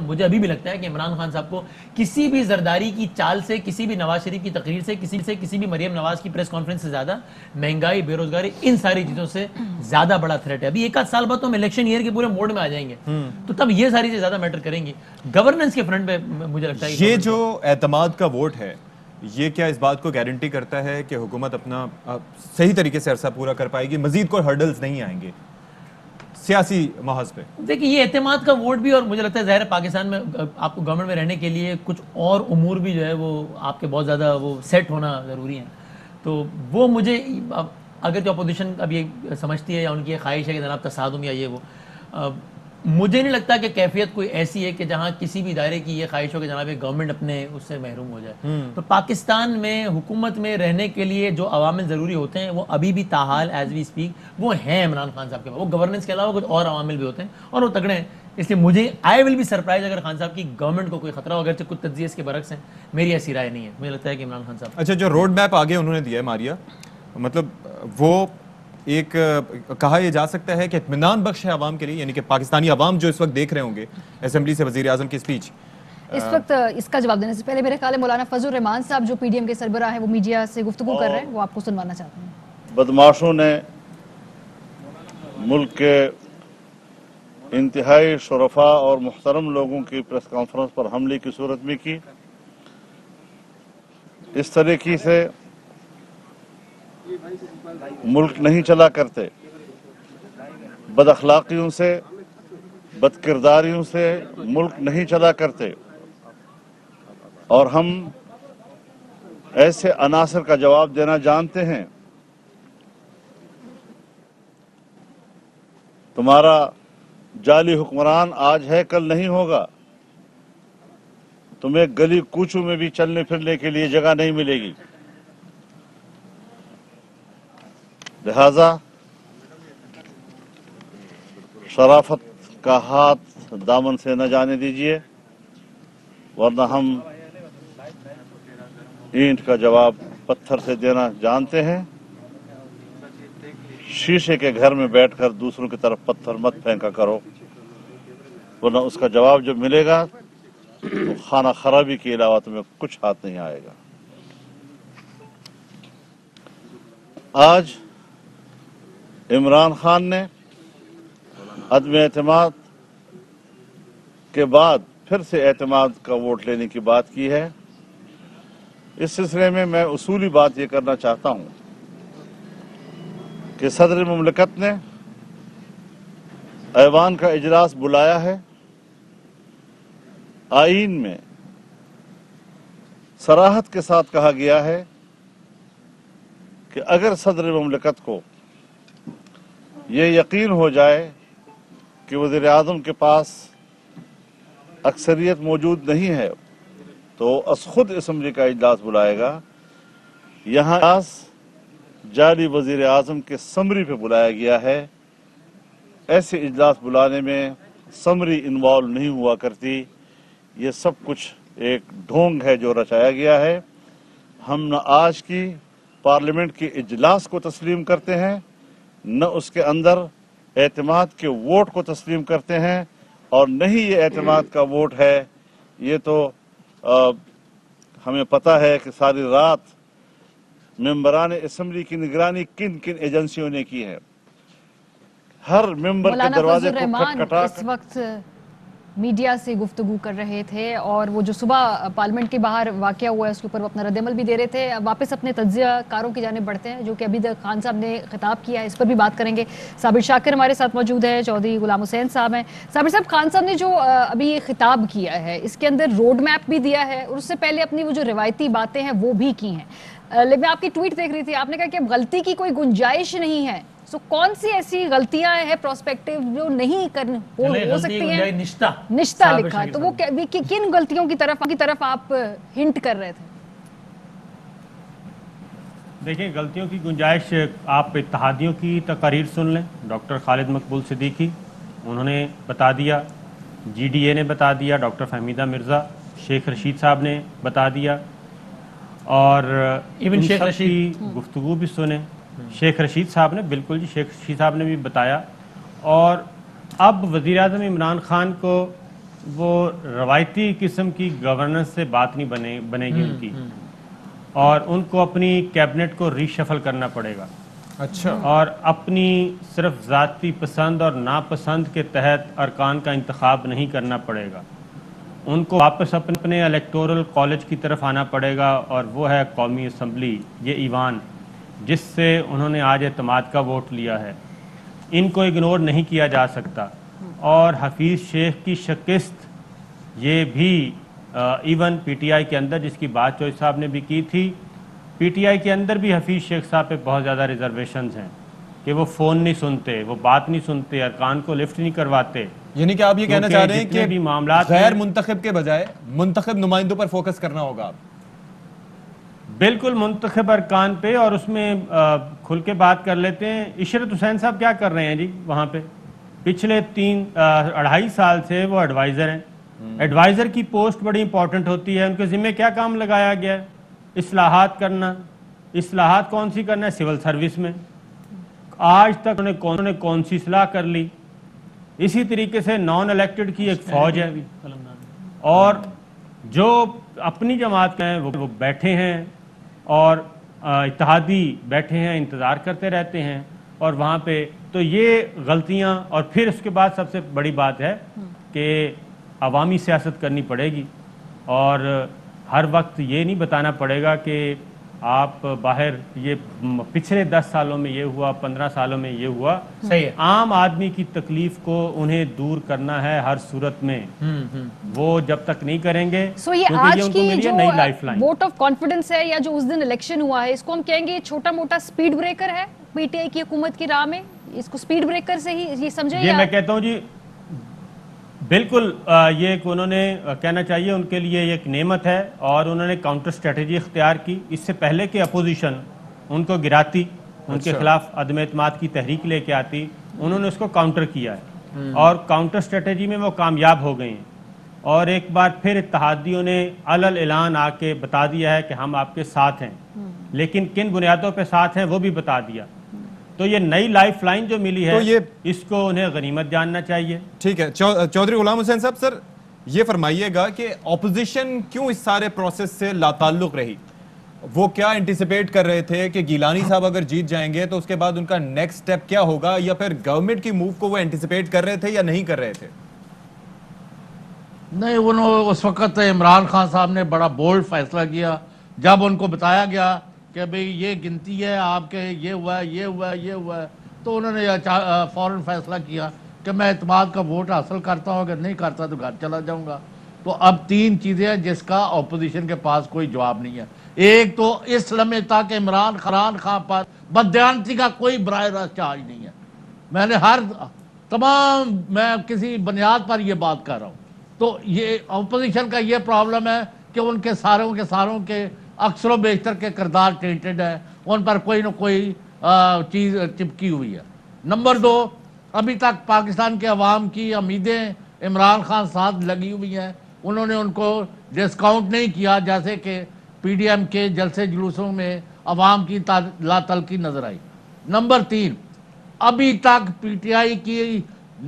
مجھے ابھی بھی لگتا ہے کہ عمران خان صاحب کو کسی بھی زرداری کی چال سے، کسی بھی نواز شریف کی تقریر سے، کسی بھی مریم نواز کی پریس کانفرنس سے زیادہ مہنگائی، بے روزگاری، ان ساری چیزوں سے زیادہ بڑا تھریٹ ہے. ابھی ایک آدھ سال بعد تو ہم الیکشن ایئر کے پورے موڈ میں آ جائیں گے، تو تب یہ ساری چیزیں زیادہ میٹر کریں گی. گورننس کے فرنٹ پہ مجھے لگتا ہے یہ جو اعتماد کا ووٹ ہے، یہ کیا اس بات کو گارنٹی کرتا ہے کہ حکومت اپنا صحیح طریقے سے عرصہ پورا کر پائے گی، مزید کوئی ہرڈلز نہیں آئیں گے سیاسی محاذ پہ؟ دیکھیں یہ اعتماد کا ووٹ بھی، اور مجھے لگتا ہے ظاہر ہے پاکستان میں آپ کو گورنمنٹ میں رہنے کے لیے کچھ اور امور بھی جو ہے وہ آپ کے بہت زیادہ وہ سیٹ ہونا ضروری ہیں. تو وہ مجھے اگر جو اپوزیشن اب یہ سمجھتی ہے یا ان کی یہ خواہش ہے کہ جناب تصادم یا یہ وہ، مجھے نہیں لگتا کہ کیفیت کوئی ایسی ہے کہ جہاں کسی بھی ادارے کی یہ خواہش ہو کہ جناب گورنمنٹ اپنے اس سے محروم ہو جائے. تو پاکستان میں حکومت میں رہنے کے لیے جو عوامل ضروری ہوتے ہیں وہ ابھی بھی تاحال ایز وی اسپیک وہ ہیں عمران خان صاحب کے پاس. وہ گورننس کے علاوہ کچھ اور عوامل بھی ہوتے ہیں اور وہ تگڑے ہیں. اس لیے مجھے آئی ول بی سرپرائز اگر خان صاحب کی گورنمنٹ کو کوئی خطرہ ہو، اگرچہ کچھ تجزیے اس کے برعکس ہیں. میری ایسی رائے نہیں ہے. مجھے لگتا ہے کہ عمران خان صاحب اچھا جو روڈ میپ آگے انہوں نے دیا ہے ماریا، مطلب وہ ایک کہا یہ جا سکتا ہے کہ اطمینان بخش ہے عوام کے لیے، یعنی کہ پاکستانی عوام جو اس وقت دیکھ رہے ہوں گے اسمبلی سے وزیر اعظم کی اسپیچ، اس وقت اس کا جواب دینے سے پہلے میرے خیال ہے مولانا فضل الرحمان صاحب جو پی ڈی ایم کے سربراہ ہیں وہ میڈیا سے گفتگو کر رہے ہیں، وہ آپ کو سنوانا چاہتے ہیں. بدماشوں نے ملک کے انتہائی شرفاء اور محترم لوگوں کی پریس کانفرنس پر حملے کی صورت میں کی. اس طریقے سے ملک نہیں چلا کرتے. بد اخلاقیوں سے، بد کرداریوں سے ملک نہیں چلا کرتے. اور ہم ایسے عناصر کا جواب دینا جانتے ہیں. تمہارا جعلی حکمران آج ہے کل نہیں ہوگا. تمہیں گلی کوچوں میں بھی چلنے پھرنے کے لیے جگہ نہیں ملے گی. لہذا شرافت کا ہاتھ دامن سے نہ جانے دیجیے، ورنہ ہم اینٹ کا جواب پتھر سے دینا جانتے ہیں. شیشے کے گھر میں بیٹھ کر دوسروں کی طرف پتھر مت پھینکا کرو، ورنہ اس کا جواب جب ملے گا تو خانہ خرابی کے علاوہ تمہیں کچھ ہاتھ نہیں آئے گا. آج عمران خان نے عدم اعتماد کے بعد پھر سے اعتماد کا ووٹ لینے کی بات کی ہے. اس سلسلے میں میں اصولی بات یہ کرنا چاہتا ہوں کہ صدر مملکت نے ایوان کا اجلاس بلایا ہے. آئین میں صراحت کے ساتھ کہا گیا ہے کہ اگر صدر مملکت کو یہ یقین ہو جائے کہ وزیر اعظم کے پاس اکثریت موجود نہیں ہے تو از خود اسمبلی کا اجلاس بلائے گا. یہاں اجلاس جعلی وزیر اعظم کے سمری پہ بلایا گیا ہے. ایسے اجلاس بلانے میں سمری انوالو نہیں ہوا کرتی. یہ سب کچھ ایک ڈھونگ ہے جو رچایا گیا ہے. ہم نہ آج کی پارلیمنٹ کے اجلاس کو تسلیم کرتے ہیں، نہ اس کے اندر اعتماد کے ووٹ کو تسلیم کرتے ہیں، اور نہ ہی یہ اعتماد کا ووٹ ہے. یہ تو ہمیں پتہ ہے کہ ساری رات ممبران اسمبلی کی نگرانی کن کن ایجنسیوں نے کی ہے. ہر ممبر کے دروازے کو کھٹکھٹا اس وقت میڈیا سے گفتگو کر رہے تھے اور وہ جو صبح پارلیمنٹ کے باہر واقعہ ہوا ہے اس کے اوپر وہ اپنا رد عمل بھی دے رہے تھے. واپس اپنے تجزیہ کاروں کی جانب بڑھتے ہیں جو کہ ابھی خان صاحب نے خطاب کیا ہے، اس پر بھی بات کریں گے. صابر شاکر ہمارے ساتھ موجود ہے، چودھری غلام حسین صاحب ہیں. صابر صاحب، خان صاحب نے جو ابھی یہ خطاب کیا ہے اس کے اندر روڈ میپ بھی دیا ہے اور اس سے پہلے اپنی وہ جو روایتی باتیں ہیں وہ بھی کی ہیں. میں آپ کی ٹویٹ دیکھ رہی تھی، آپ نے کہا کہ اب غلطی کی کوئی گنجائش نہیں ہے. سو کون سی ایسی غلطیاں ہیں پروسپیکٹیو جو نہیں ہو سکتی ہیں؟ نشتہ لکھا، تو وہ کن غلطیوں کی طرف آپ ہنٹ کر رہے تھے؟ دیکھیں، غلطیوں کی گنجائش آپ اتحادیوں کی تقاریر سن لیں. ڈاکٹر خالد مقبول صدیقی انہوں نے بتا دیا، جی ڈی اے نے بتا دیا، ڈاکٹر فہمیدہ مرزا، شیخ رشید صاحب نے بتا دیا، اور ایون شیخ رشید کی گفتگو بھی سنیں. شیخ رشید صاحب نے، بالکل جی، شیخ رشید صاحب نے بھی بتایا. اور اب وزیر اعظم عمران خان کو وہ روایتی قسم کی گورننس سے بات نہیں بنے گی ان کی، اور ان کو اپنی کیبنٹ کو ری شفل کرنا پڑے گا، اچھا اور اپنی صرف ذاتی پسند اور ناپسند کے تحت ارکان کا انتخاب نہیں کرنا پڑے گا، ان کو واپس اپنے الیکٹورل کالج کی طرف آنا پڑے گا، اور وہ ہے قومی اسمبلی، یہ ایوان جس سے انہوں نے آج اعتماد کا ووٹ لیا ہے۔ ان کو اگنور نہیں کیا جا سکتا، اور حفیظ شیخ کی شکست یہ بھی ایون پی ٹی آئی کے اندر، جس کی بات چوہدری صاحب نے بھی کی تھی، پی ٹی آئی کے اندر بھی حفیظ شیخ صاحب پہ بہت زیادہ ریزرویشنز ہیں کہ وہ فون نہیں سنتے، وہ بات نہیں سنتے، ارکان کو لفٹ نہیں کرواتے۔ یعنی کہ آپ یہ کہنا چاہ رہے ہیں جتنے کہ بھی معاملات غیر ہیں، منتخب کے بجائے منتخب نمائندوں پر فوکس کرنا ہوگا آپ؟ بالکل منتخب ارکان پہ، اور اس میں کھل کے بات کر لیتے ہیں۔ عشرت حسین صاحب کیا کر رہے ہیں جی وہاں پہ؟ پچھلے 2.5 سال سے وہ ایڈوائزر ہیں۔ ایڈوائزر کی پوسٹ بڑی امپورٹنٹ ہوتی ہے، ان کے ذمہ کیا کام لگایا گیا ہے؟ اصلاحات کرنا۔ اصلاحات کون سی کرنا ہے؟ سول سروس میں۔ آج تک انہوں نے کون سی اصلاح کر لی؟ اسی طریقے سے نان الیکٹڈ کی ایک فوج ہے، اور جو اپنی جماعت کے ہیں وہ بیٹھے ہیں، اور اتحادی بیٹھے ہیں، انتظار کرتے رہتے ہیں، اور وہاں پہ تو یہ غلطیاں، اور پھر اس کے بعد سب سے بڑی بات ہے کہ عوامی سیاست کرنی پڑے گی، اور ہر وقت یہ نہیں بتانا پڑے گا کہ آپ باہر یہ پچھلے 10 سالوں میں یہ ہوا، 15 سالوں میں یہ ہوا۔ صحیح ہے۔ عام آدمی کی تکلیف کو انہیں دور کرنا ہے ہر صورت میں، وہ جب تک نہیں کریں گے، سو یہ کیونکہ آج ان کو کی ملی ہے جو نئی life line. Vote of confidence ہے، یا جو اس دن الیکشن ہوا ہے، اس کو ہم کہیں گے چھوٹا موٹا سپیڈ بریکر ہے پی ٹی آئی کی حکومت کی راہ میں؟ اس کو سپیڈ بریکر سے ہی یہ سمجھے؟ یہ میں کہتا ہوں جی بالکل، یہ ایک انہوں نے کہنا چاہیے ان کے لیے ایک نعمت ہے، اور انہوں نے کاؤنٹر اسٹریٹجی اختیار کی۔ اس سے پہلے کہ اپوزیشن ان کو گراتی، ان کے خلاف عدم اعتماد کی تحریک لے کے آتی، انہوں نے اس کو کاؤنٹر کیا ہے، اور کاؤنٹر اسٹریٹجی میں وہ کامیاب ہو گئے ہیں، اور ایک بار پھر اتحادیوں نے علل اعلان آ کے بتا دیا ہے کہ ہم آپ کے ساتھ ہیں، لیکن کن بنیادوں پہ ساتھ ہیں وہ بھی بتا دیا۔ تو یہ نئی لائف لائن جو ملی ہے، اس کو انہیں غنیمت جاننا چاہیے۔ ٹھیک ہے، چودھری غلام حسین صاحب، سر یہ فرمائیے گا کہ اپوزیشن کیوں اس سارے پروسیس سے لا تعلق رہی؟ وہ کیا انٹیسپیٹ کر رہے تھے کہ گیلانی صاحب اگر جیت جائیں گے تو اس کے بعد ان کا نیکسٹ سٹیپ کیا ہوگا، یا پھر گورنمنٹ کی موو کو وہ انٹیسپیٹ کر رہے تھے یا نہیں کر رہے تھے؟ نہیں، انہوں اس وقت عمران خان صاحب نے بڑا بولڈ فیصلہ کیا جب ان کو بتایا گیا کہ بھئی یہ گنتی ہے آپ کے، یہ ہوا ہے، یہ ہوا ہے، یہ ہوا ہے، تو انہوں نے فوراً فیصلہ کیا کہ میں اعتماد کا ووٹ حاصل کرتا ہوں، اگر نہیں کرتا تو گھر چلا جاؤں گا۔ تو اب 3 چیزیں ہیں جس کا اپوزیشن کے پاس کوئی جواب نہیں ہے۔ ایک تو اس لمحے تک عمران خان پر بددیانتی کا کوئی براہ راست چارج نہیں ہے۔ میں نے میں کسی بنیاد پر یہ بات کر رہا ہوں۔ تو یہ اپوزیشن کا یہ پرابلم ہے کہ ان کے ساروں کے اکثر و بیشتر کے کردار ٹینٹڈ ہے، ان پر کوئی نہ کوئی چیز چپکی ہوئی ہے۔ نمبر 2، ابھی تک پاکستان کے عوام کی امیدیں عمران خان ساتھ لگی ہوئی ہیں، انہوں نے ان کو ڈسکاؤنٹ نہیں کیا، جیسے کہ پی ڈی ایم کے جلسے جلوسوں میں عوام کی لا تلقی نظر آئی۔ نمبر 3، ابھی تک پی ٹی آئی کی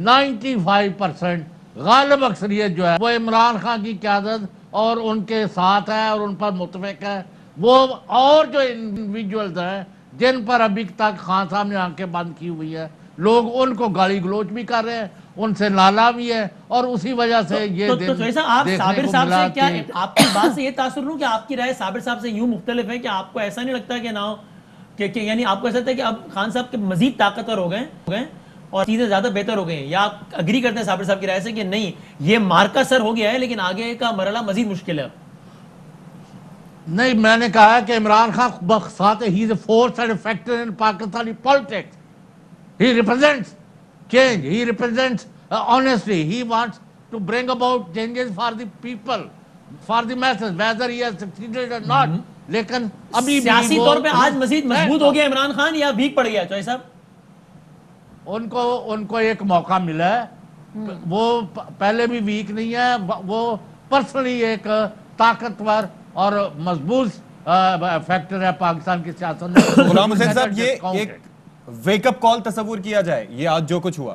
95% غالب اکثریت جو ہے وہ عمران خان کی قیادت اور ان کے ساتھ ہے اور ان پر متفق ہے۔ وہ اور جو انڈیویجولز ہیں جن پر ابھی تک خان صاحب نے آنکھیں بند کی ہوئی ہے، لوگ ان کو گالی گلوچ بھی کر رہے ہیں، ان سے نالا بھی ہے، اور اسی وجہ سے یہ آپ صابر صاحب سے کیا آپ کی بات سے یہ تاثر لوں کہ آپ کی رائے صابر صاحب سے یوں مختلف ہے کہ آپ کو ایسا نہیں لگتا کہ نہ ہو کہ یعنی آپ کو ایسا لگتا ہے کہ اب خان صاحب کے مزید طاقتور ہو گئے اور چیزیں زیادہ بہتر ہو گئی ہیں، یا آپ اگری کرتے ہیں صابر صاحب کی رائے سے کہ نہیں یہ مارکا سر ہو گیا ہے لیکن آگے کا مرحلہ مزید مشکل ہے؟ نہیں، میں نے کہا ہے کہ عمران خان بخصوص ہی is a force and factor in Pakistani politics. He represents change. He represents honesty. He wants to bring about changes for the people, for the masses, whether he has succeeded or not. لیکن ابھی بھی سیاسی طور پہ آج مزید مضبوط ہو گیا عمران خان یا ویک پڑ گیا چوہدری صاحب؟ ان کو ایک موقع ملا ہے، وہ پہلے بھی ویک نہیں ہے، وہ پرسنلی ایک طاقتور اور مضبوط فیکٹر ہے پاکستان کی سیاست میں. غلام حسین صاحب، یہ ایک ویک اپ کال تصور کیا جائے، یہ آج جو کچھ ہوا،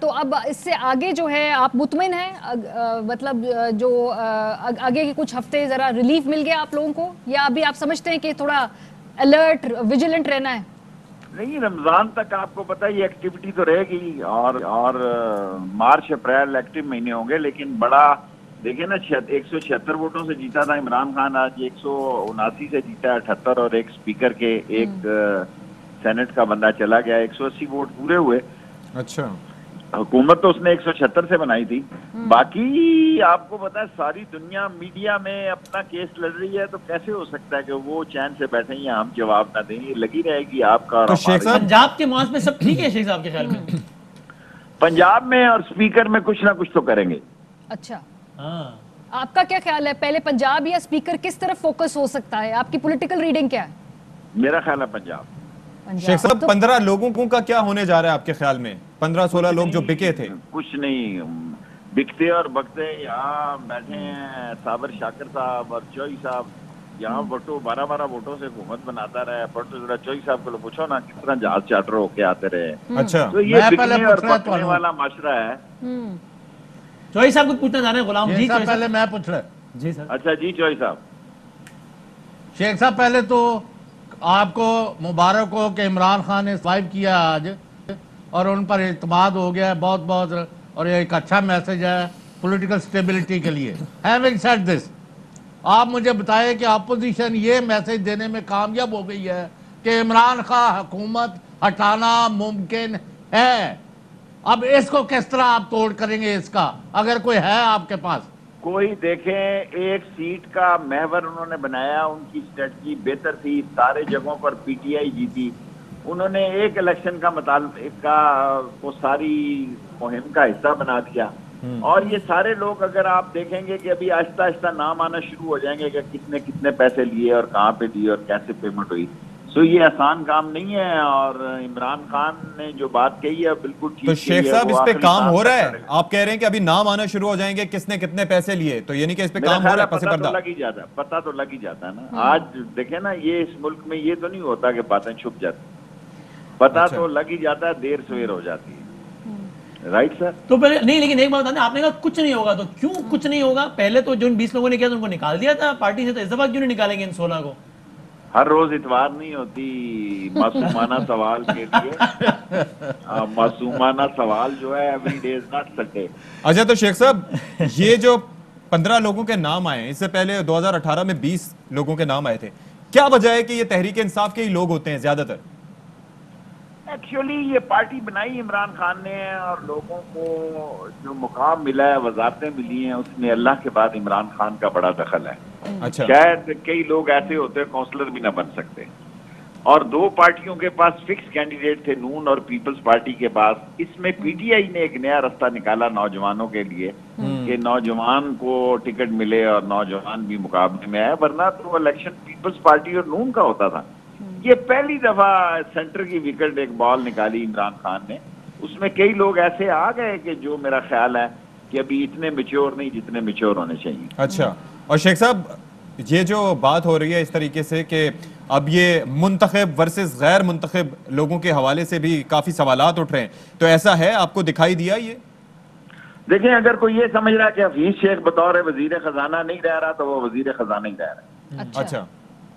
تو اب اس سے آگے جو ہے آپ مطمئن ہیں, مطلب جو آگے کے کچھ ہفتے ذرا ریلیف مل گیا آپ لوگوں کو, یا ابھی آپ سمجھتے ہیں کہ تھوڑا الرٹ ویجیلنٹ رہنا ہے؟ نہیں, رمضان تک آپ کو پتہ یہ ایکٹیویٹی تو رہے گی, اور مارچ اپریل ایکٹیو مہینے ہوں گے, لیکن بڑا دیکھیں نا 176 ووٹوں سے جیتا تھا عمران خان, آج 179 سے جیتا ہے, 78 اور ایک اسپیکر کے ایک سینٹ کا بندہ چلا گیا, 180 ووٹ پورے ہوئے. اچھا, حکومت تو اس نے 176 سے بنائی تھی. باقی آپ کو پتا ہے ساری دنیا میڈیا میں اپنا کیس لڑ رہی ہے, تو کیسے ہو سکتا ہے کہ وہ چین سے بیٹھیں یا ہم جواب نہ دیں؟ یہ لگی رہے گی آپ کا. تو شیخ صاحب پنجاب کے معاذ میں سب ٹھیک ہے شیخ صاحب کے خیال میں؟ پنجاب میں اور اسپیکر میں کچھ نہ کچھ تو کریں گے. اچھا, ہاں, آپ کا کیا خیال ہے, پہلے پنجاب یا اسپیکر کس طرف فوکس ہو سکتا ہے؟ آپ کی پولیٹیکل ریڈنگ کیا ہے؟ میرا خیال ہے پنجاب. شیخ صاحب 15 لوگوں کا کیا ہونے جا رہا ہے آپ کے خیال میں؟ 15-16 لوگ جو بکے تھے. کچھ نہیں بکتے اور بکتے, یہاں بیٹھے ہیں صابر شاکر صاحب اور چوئی صاحب, یہاں 12 ووٹوں سے حکومت بناتا رہے. پڑھو ذرا چوئی صاحب کو پوچھو نا کس طرح جہاز چارٹر ہو کے آتے رہے. اچھا, تو یہ بکنے اور بکنے والا معاشرہ ہے. چوئی صاحب کچھ پوچھنا چاہ رہے ہیں غلام جی؟ پہلے میں پوچھ رہا. جی سر. اچھا جی چوئی صاحب. شیخ صاحب پہلے تو آپ کو مبارک ہو کہ عمران خان نے سرائیو کیا آج, اور ان پر اعتماد ہو گیا ہے بہت بہت, اور یہ ایک اچھا میسج ہے پولیٹیکل سٹیبلٹی کے لیے. ہیونگ سیڈ دس, آپ مجھے بتائیں کہ اپوزیشن یہ میسج دینے میں کامیاب ہو گئی ہے کہ عمران خان حکومت ہٹانا ممکن ہے. اب اس کو کس طرح آپ توڑ کریں گے اس کا, اگر کوئی ہے آپ کے پاس؟ کوئی دیکھیں, ایک سیٹ کا محور انہوں نے بنایا, ان کی اسٹریٹجی بہتر تھی, سارے جگہوں پر پی ٹی آئی جیتی. انہوں نے ایک الیکشن کا مطالبہ کو ساری مہم کا حصہ بنا دیا, اور یہ سارے لوگ اگر آپ دیکھیں گے کہ ابھی آہستہ آہستہ نام آنا شروع ہو جائیں گے کہ کتنے پیسے لیے اور کہاں پہ دیے اور کیسے پیمنٹ ہوئی. سو یہ آسان کام نہیں ہے, اور عمران خان نے جو بات کہی ہے بالکل ٹھیک. تو شیخ صاحب اس پہ کام ہو رہا ہے؟ آپ کہہ رہے ہیں کہ ابھی نام آنا شروع ہو جائیں گے کس نے کتنے پیسے لیے, تو یعنی کہ اس پہ کام ہو رہا ہے پس پردہ؟ پتہ تو لگ ہی جاتا ہے نا. آج دیکھیں نا, یہ اس ملک میں یہ تو نہیں ہوتا کہ باتیں چھپ جاتی, پتہ تو لگ ہی جاتا ہے, دیر سویر ہو جاتی ہے. Right sir? تو پہلے نہیں, لیکن ایک بات بتاتے ہیں, آپ نے کہا کچھ نہیں ہوگا, تو کیوں کچھ نہیں ہوگا؟ پہلے تو جو 20 لوگوں نے کیا تھا ان کو نکال دیا تھا پارٹی سے, تو اس دفعہ کیوں نہیں نکالیں گے ان 16 کو؟ ہر روز اتوار نہیں ہوتی معصومانہ سوال کے لیے. معصومانہ سوال جو ہے every day is not Sunday. اچھا, تو شیخ صاحب یہ جو 15 لوگوں کے نام آئے ہیں, اس سے پہلے 2018 میں 20 لوگوں کے نام آئے تھے, کیا وجہ ہے کہ یہ تحریک انصاف کے ہی لوگ ہوتے ہیں زیادہ تر؟ ایکچولی یہ پارٹی بنائی عمران خان نے, اور لوگوں کو جو مقام ملا ہے, وزارتیں ملی ہیں, اس میں اللہ کے بعد عمران خان کا بڑا دخل ہے. اچھا, شاید کئی لوگ ایسے ہوتے کونسلر بھی نہ بن سکتے, اور 2 پارٹیوں کے پاس فکس کینڈیڈیٹ تھے, نون اور پیپلز پارٹی کے پاس. اس میں پی ٹی آئی نے ایک نیا رستہ نکالا نوجوانوں کے لیے کہ نوجوان کو ٹکٹ ملے اور نوجوان بھی مقابلے میں آئے, ورنہ تو الیکشن پیپلز پارٹی اور نون کا ہوتا تھا. یہ پہلی دفعہ سینٹر کی وکٹ ایک بال نکالی عمران خان نے. اس میں کئی لوگ ایسے آ گئے کہ جو میرا خیال ہے کہ ابھی اتنے میچور نہیں جتنے میچور ہونے چاہیے. اچھا, اور شیخ صاحب یہ جو بات ہو رہی ہے اس طریقے سے کہ اب یہ منتخب ورسز غیر منتخب لوگوں کے حوالے سے بھی کافی سوالات اٹھ رہے ہیں, تو ایسا ہے آپ کو دکھائی دیا یہ؟ دیکھیں, اگر کوئی یہ سمجھ رہا ہے کہ حفیظ شیخ بطور وزیر خزانہ نہیں رہ رہا, تو وہ وزیر خزانہ ہی رہ رہا ہے. اچھا,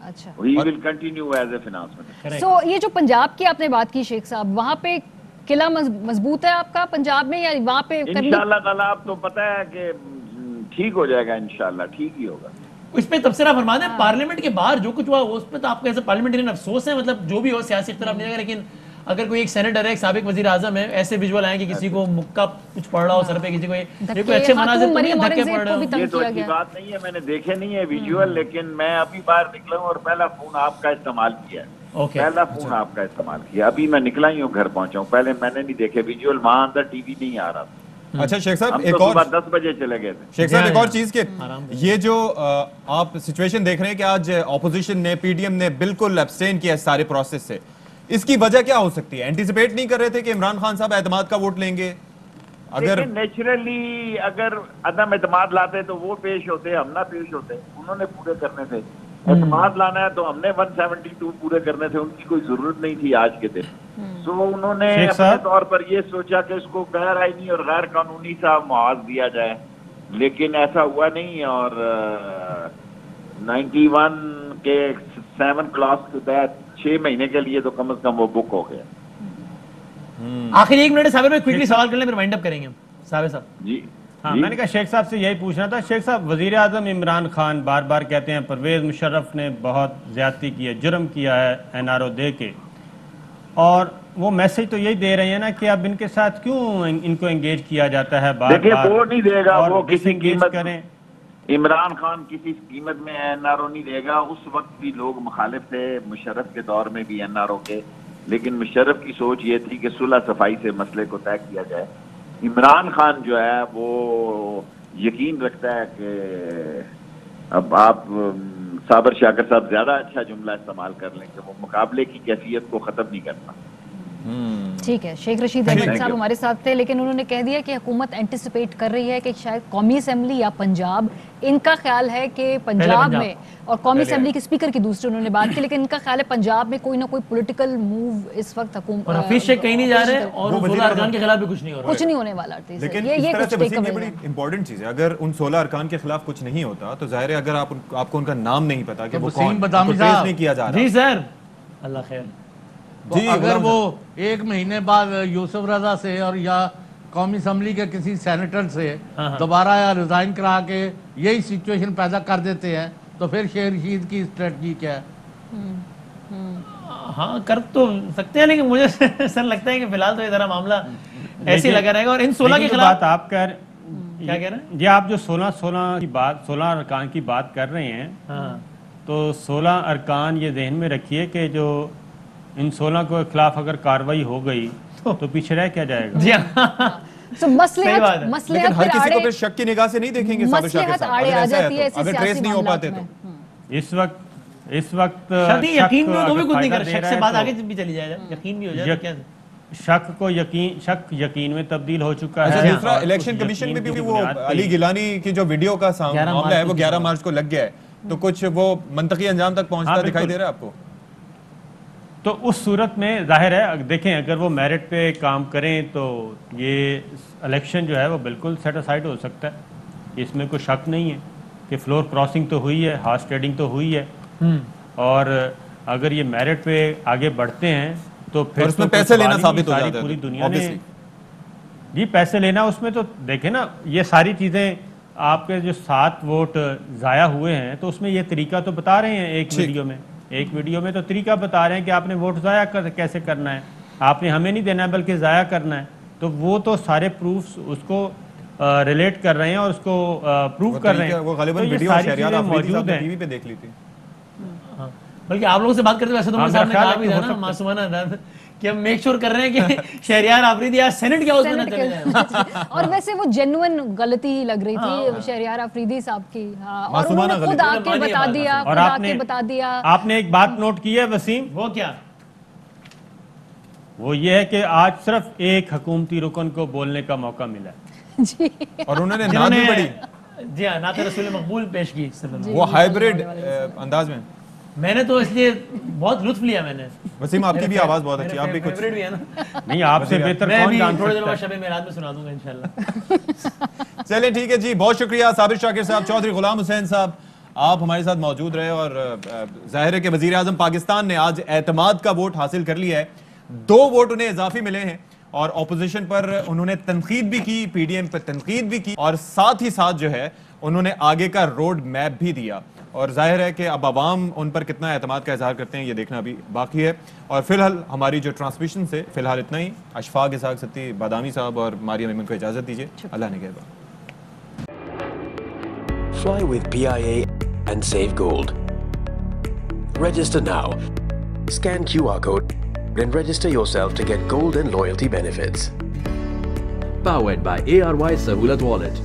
He will continue as a finance minister. سو یہ جو پنجاب کی آپ نے بات کی شیخ صاحب, وہاں پہ قلعہ مضبوط ہے آپ کا پنجاب میں, یا وہاں پہ انشاءاللہ تعالیٰ آپ تو پتہ ہے کہ ٹھیک ہو جائے گا, انشاءاللہ ٹھیک ہی ہوگا. اس پہ تبصرہ فرما دیں, پارلیمنٹ کے باہر جو کچھ ہوا اس پہ تو آپ کو ایسے پارلیمنٹرین افسوس ہے, مطلب جو بھی ہو سیاسی اختلاف نہیں ہے, لیکن اگر کوئی ایک سینیٹر ہے, ایک سابق وزیر اعظم ہے, ایسے ویژول آئیں کہ کسی کو مکہ کچھ پڑ رہا ہو سر پہ, کسی کو یہ کوئی اچھے مناظر تو نہیں, دھکے پڑ رہے ہو. یہ تو اچھی بات نہیں ہے, میں نے دیکھے نہیں ہے ویژول, لیکن میں ابھی باہر نکلا ہوں اور پہلا فون آپ کا استعمال کیا ہے. پہلا فون آپ کا استعمال کیا, ابھی میں نکلا ہی ہوں, گھر پہنچا ہوں, پہلے میں نے نہیں دیکھے ویژول, وہاں اندر ٹی وی نہیں آ رہا تھا. اچھا شیخ صاحب, ہم ایک تو اور صبح 10 بجے چلے گئے تھے. شیخ صاحب ایک اور چیز کہ یہ جو آپ سچویشن دیکھ رہے ہیں کہ آج اپوزیشن نے, پی ڈی ایم نے بالکل ایبسٹین کیا اس سارے پروسیس سے, اس کی وجہ کیا ہو سکتی ہے؟ اینٹیسپیٹ نہیں کر رہے تھے کہ عمران خان صاحب اعتماد کا ووٹ لیں گے؟ اگر نیچرلی اگر عدم اعتماد لاتے تو وہ پیش ہوتے, ہم نہ پیش ہوتے, انہوں نے پورے کرنے تھے. اعتماد لانا ہے تو ہم نے 172 پورے کرنے تھے, ان کی کوئی ضرورت نہیں تھی آج کے دن. سو انہوں نے اپنے طور پر یہ سوچا کہ اس کو غیر آئینی اور غیر قانونی سا معاذ دیا جائے، لیکن ایسا ہوا نہیں، اور 91 کے 7 کلاس کے تحت 6 مہینے کے لیے تو کم از کم وہ بک ہو گیا۔ آخری 1 منٹ صابر بھائی کوئکلی سوال کر لیں پھر وائنڈ اپ کریں گے صابر صاحب۔ جی ہاں، میں نے کہا شیخ صاحب سے یہی پوچھنا تھا۔ شیخ صاحب، وزیر اعظم عمران خان بار بار کہتے ہیں پرویز مشرف نے بہت زیادتی کی ہے، جرم کیا ہے NRO دے کے، اور وہ میسج تو یہی دے رہے ہیں نا کہ اب ان کے ساتھ کیوں ان کو انگیج کیا جاتا ہے بار دیکھیں، بار، وہ نہیں دے گا، وہ کسی انگیج قیمت کریں۔ عمران خان کسی قیمت میں NRO نہیں دے گا۔ اس وقت بھی لوگ مخالف تھے، مشرف کے دور میں بھی NRO کے، لیکن مشرف کی سوچ یہ تھی کہ صلح صفائی سے مسئلے کو طے کیا جائے۔ عمران خان جو ہے وہ یقین رکھتا ہے کہ اب آپ صابر شاکر صاحب زیادہ اچھا جملہ استعمال کر لیں کہ وہ مقابلے کی کیفیت کو ختم نہیں کرتا۔ ٹھیک ہے، شیخ رشید احمد صاحب ہمارے ساتھ تھے، لیکن انہوں نے کہہ دیا کہ حکومت اینٹیسپیٹ کر رہی ہے کہ شاید قومی اسمبلی یا پنجاب، ان کا خیال ہے کہ پنجاب میں، اور قومی اسمبلی کے اسپیکر کی دوسری انہوں نے بات کی، لیکن ان کا خیال ہے پنجاب میں کوئی نہ کوئی پولیٹیکل موو اس وقت حکومت، اور حفیظ شیخ کہیں نہیں جا رہے اور 16 ارکان کے خلاف بھی کچھ نہیں ہو رہا، کچھ نہیں ہونے والا۔ لیکن اس طرح سے وسیم یہ بڑی امپورٹنٹ چیز ہے، اگر ان 16 ارکان کے خلاف کچھ نہیں ہوتا تو ظاہر ہے اگر آپ کو ان کا نام نہیں پتا کہ وہ کون، ٹریس نہیں کیا جا رہا۔ جی سر، اللہ خیر۔ اگر وہ 1 مہینے بعد یوسف رضا سے اور یا قومی اسمبلی کے کسی سینیٹر سے دوبارہ ریزائن کرا کے یہی سچویشن پیدا کر دیتے ہیں تو پھر شیخ رشید کی اسٹریٹجی کیا ہے؟ ہاں کر تو سکتے ہیں، لیکن مجھے سر لگتا ہے کہ فی الحال تو یہ ذرا معاملہ ایسے ہی لگا رہے گا۔ اور ان 16 کے خلاف آپ کیا کہہ رہے ہیں جی، آپ جو 16 ارکان کی بات کر رہے ہیں، تو 16 ارکان یہ ذہن میں رکھیے کہ جو ان 16 کے خلاف اگر کاروائی ہو گئی تو پیچھے رہ کیا جائے گا؟ جی ہاں، لیکن ہر کسی کو پھر شک کی نگاہ سے نہیں دیکھیں گے صابر شاکر صاحب، اگر ایسا ہے تو، اگر ٹریس نہیں ہو پاتے تو اس وقت یقین میں تو بھی کچھ نہیں کر، شک سے بات آگے بھی چلی جائے، یقین بھی ہو جائے کیا شک یقین میں تبدیل ہو چکا ہے۔ دوسرا الیکشن کمیشن میں بھی وہ علی گیلانی کی جو ویڈیو کا معاملہ ہے وہ 11 مارچ کو لگ گیا ہے، تو کچھ وہ منطقی انجام تک پہنچتا دکھائی دے رہا ہے آپ کو؟ تو اس صورت میں ظاہر ہے، دیکھیں اگر وہ میرٹ پہ کام کریں تو یہ الیکشن جو ہے وہ بالکل سیٹ اسائڈ ہو سکتا ہے، اس میں کوئی شک نہیں ہے کہ فلور کراسنگ تو ہوئی ہے، ہارس ٹریڈنگ تو ہوئی ہے، اور اگر یہ میرٹ پہ آگے بڑھتے ہیں تو پھر اس میں پیسے لینا ثابت ہو جاتا ہے پوری دنیا نے جی پیسے لینا، اس میں تو دیکھیں نا یہ ساری چیزیں، آپ کے جو 7 ووٹ ضائع ہوئے ہیں تو اس میں یہ طریقہ تو بتا رہے ہیں ایک ویڈیو میں تو طریقہ بتا رہے ہیں کہ آپ نے ووٹ ضائع کیسے کرنا ہے، آپ نے ہمیں نہیں دینا ہے بلکہ ضائع کرنا ہے، تو وہ تو سارے پروفز اس کو ریلیٹ کر رہے ہیں اور اس کو پروف کر رہے ہیں، وہ غالباً ویڈیو شہریار آفریدی صاحب نے ٹی وی پہ دیکھ لی تھی۔ بلکہ آپ لوگوں سے بات کرتے ویسے تو میرے سامنے کہا بھی تھا نا معصومانہ انداز کہ ہم میک شور کر رہے ہیں کہ شہریار آفریدی یا سینٹ کے ہاؤس میں نہ چلے جائیں، اور ویسے وہ جینوئن غلطی ہی لگ رہی تھی شہریار آفریدی صاحب کی، اور انہوں نے خود آ کے بتا دیا، اور آپ نے ایک بات نوٹ کی ہے وسیم، وہ کیا؟ وہ یہ ہے کہ آج صرف ایک حکومتی رکن کو بولنے کا موقع ملا جی، اور انہوں نے نعت بھی پڑھی، جی ہاں، نعت رسول مقبول پیش کی، وہ ہائیبریڈ انداز میں۔ میں نے تو اس لیے بہت لطف لیا، میں نے وسیم آپ کی بھی آواز بہت اچھی، آپ بھی کچھ فیوریٹ بھی ہے نا، نہیں آپ سے بہتر کون جان تھوڑے دنوں سکتا بعد ہے؟ شب معراج میں سنا دوں گا انشاءاللہ۔ چلیں ٹھیک ہے جی، بہت شکریہ صابر شاکر صاحب، چودھری غلام حسین صاحب، آپ ہمارے ساتھ موجود رہے، اور ظاہر ہے کہ وزیر اعظم پاکستان نے آج اعتماد کا ووٹ حاصل کر لیا ہے، 2 ووٹ انہیں اضافی ملے ہیں، اور اپوزیشن پر انہوں نے تنقید بھی کی، پی ڈی ایم پر تنقید بھی کی، اور ساتھ ہی ساتھ جو ہے انہوں نے آگے کا روڈ میپ بھی دیا، اور ظاہر ہے کہ اب عوام ان پر کتنا اعتماد کا اظہار کرتے ہیں یہ دیکھنا بھی باقی ہے۔ اور فی الحال ہماری جو ٹرانسمیشن سے فی الحال اتنا ہی، اشفاق اسحاق ستی بادامی صاحب اور مریم ایمن کو اجازت دیجیے، اللہ نگہبان۔ Fly with PIA and save gold. Register now. Scan QR code and register yourself to get gold and loyalty benefits. Powered by ARY Sahulat Wallet.